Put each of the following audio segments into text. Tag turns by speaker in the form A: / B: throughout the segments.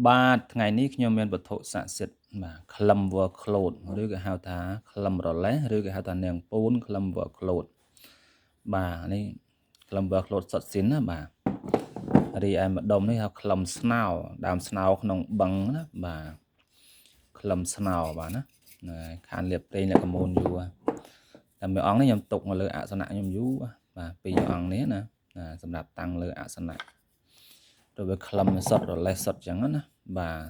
A: បាទថ្ងៃនេះខ្ញុំមានវត្ថុស័ក្តិសិទ្ធិបាទក្លឹម workload ឬក៏ហៅថាក្លឹមរលេះឬក៏ហៅថានាងពូនក្លឹម workload បាទនេះក្លឹម workload សុទ្ធសិនណាបាទរីឯម្ដុំនេះហៅក្លឹមស្នោដើមស្នោក្នុងបឹងណាបាទក្លឹមស្នោបាទណាខានលៀបប្រេងលក្ខមូលយូរតែមួយអង្គនេះខ្ញុំទុកមកលើអាសនៈខ្ញុំយូរបាទពីរអង្គនេះណាសម្រាប់តាំងលើអាសនៈទៅវាក្លឹមសុទ្ធរលេះសុទ្ធចឹងណាបាទ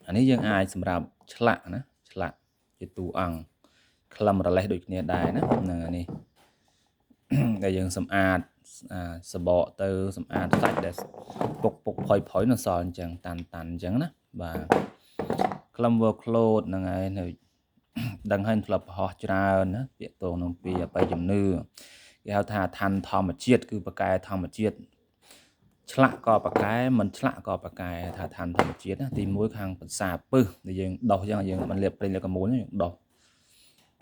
A: អានេះយើងអាចសម្រាប់ឆ្លាក់ណាឆ្លាក់ជាតួអង្គក្លឹមរលេះដូចគ្នាដែរណាហ្នឹងអានេះដែលយើងសម្អាតសបកទៅសម្អាតសាច់ដែលពុកផុយនៅសល់អញ្ចឹងតាន់អញ្ចឹងណាបាទក្លឹម workload ហ្នឹងហើយនៅដឹងហើយធ្លាប់ប្រហោះច្រើនណាពាក្យតងនឹងពីអបិយជំនឿគេហៅថាឋានធម្មជាតិគឺបកែធម្មជាតិឆ្លាក់ក៏បកែមិនឆ្លាក់ក៏បកែថាឋានធម្មជាតិណាទី1ខាងភាសាពឹសដែលយើងដោះយើងមិនលាបប្រេងលក្ខមូលយើងដោះ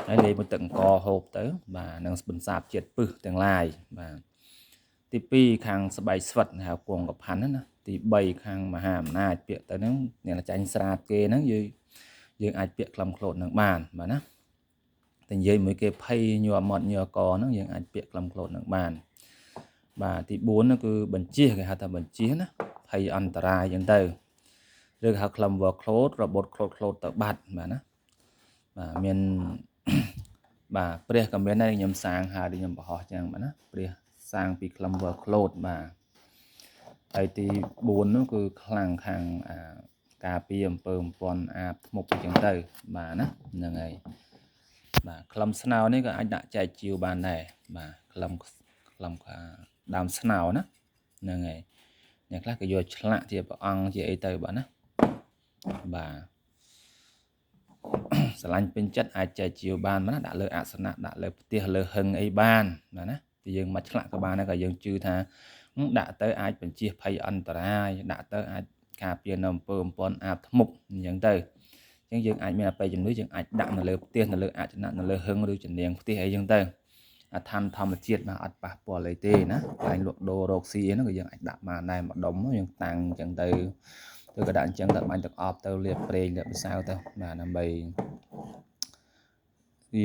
A: ហើយលេបមួយទឹកអង្គហូបទៅបាទនឹងបន្សាបជាតិពឹសទាំងឡាយបាទទី2ខាងស្បែកស្វិតហៅគង់កផាន់ណាទី3ខាងមហាអំណាចពាក្យទៅហ្នឹងអ្នកចាញ់ស្រាតគេហ្នឹងយើងអាចពាក្យក្លឹមក្លូតនឹងបានបាទណាតែនិយាយមួយគេភ័យញ័រមាត់ញ័រកហ្នឹងយើងអាចពាក្យក្លឹមក្លូតនឹងបានបាទទី4នោះគឺបញ្ជាគេហៅថាបញ្ជាណាភ័យអន្តរាយអញ្ចឹងទៅឬហៅក្លឹម workload របត់ក្លូតទៅបាត់បាទណាបាទមានបាទព្រះក៏មានដែរខ្ញុំសាងហើយខ្ញុំបរោះចឹងបាទណាព្រះសាងពីក្លឹម workload បាទហើយទី4នោះគឺខ្លាំងខាងការពារអំពើអំព័ន្ធអាបធ្មប់អញ្ចឹងទៅបាទណាហ្នឹងហើយបាទក្លឹមស្នោនេះក៏អាចដាក់ចែកជាវបានដែរបាទក្លឹមដើមស្នោណាហ្នឹងហើយអ្នកខ្លះក៏យកឆ្លាក់ជាព្រះអង្គជាអីទៅបាទណាបាទស្រឡាញ់ពេញចិត្តអាចចែកជាវបានណាដាក់លើអាសនៈដាក់លើផ្ទះលើហឹងអីបានបាទណាទីយើងមកឆ្លាក់ក៏បានដែរក៏យើងជឿថាដាក់ទៅអាចបញ្ជៀសភ័យអន្តរាយដាក់ទៅអាចការពារនៅអំពើអំព័ន្ធអាបធ្មប់អញ្ចឹងទៅអញ្ចឹងយើងអាចមានអបិយជំនឿយើងអាចដាក់នៅលើផ្ទះនៅលើអចនៈនៅលើហឹងឬជំនាងផ្ទះអីចឹងទៅអាឋានធម្មជាតិបាទអត់ប៉ះពាល់អីទេណាកន្លែងលក់ដូររកស៊ីហ្នឹងក៏យើងអាចដាក់បានដែរម្ដុំយើងតាំងអញ្ចឹងទៅក៏ដាក់អញ្ចឹងទៅបាញ់ទឹកអប់ទៅលាបប្រេងលាបម្សៅទៅបាទដើម្បី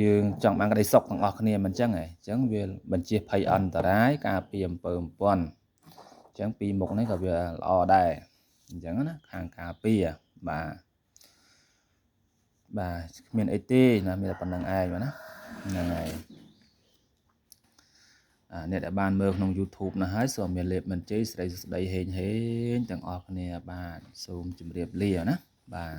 A: យើងចង់បានក្តីសុខទាំងអស់គ្នាមិនអញ្ចឹងហ៎អញ្ចឹងវាបញ្ជៀសភ័យអន្តរាយការពារអំពើអំព័ន្ធអញ្ចឹងពីមុខនេះក៏វាល្អដែរអញ្ចឹងណាខាងការពារបាទគ្មានអីទេណាមានតែប៉ុណ្្នឹងឯងបាទណាហ្នឹងហើយអ្នកដែលបានមើលក្នុង YouTube នោះហើយសូមមានលេបមិនជ័យស្រីស្ដីហេងទាំងអស់គ្នាបាទសូមជម្រាបលាណាបាទ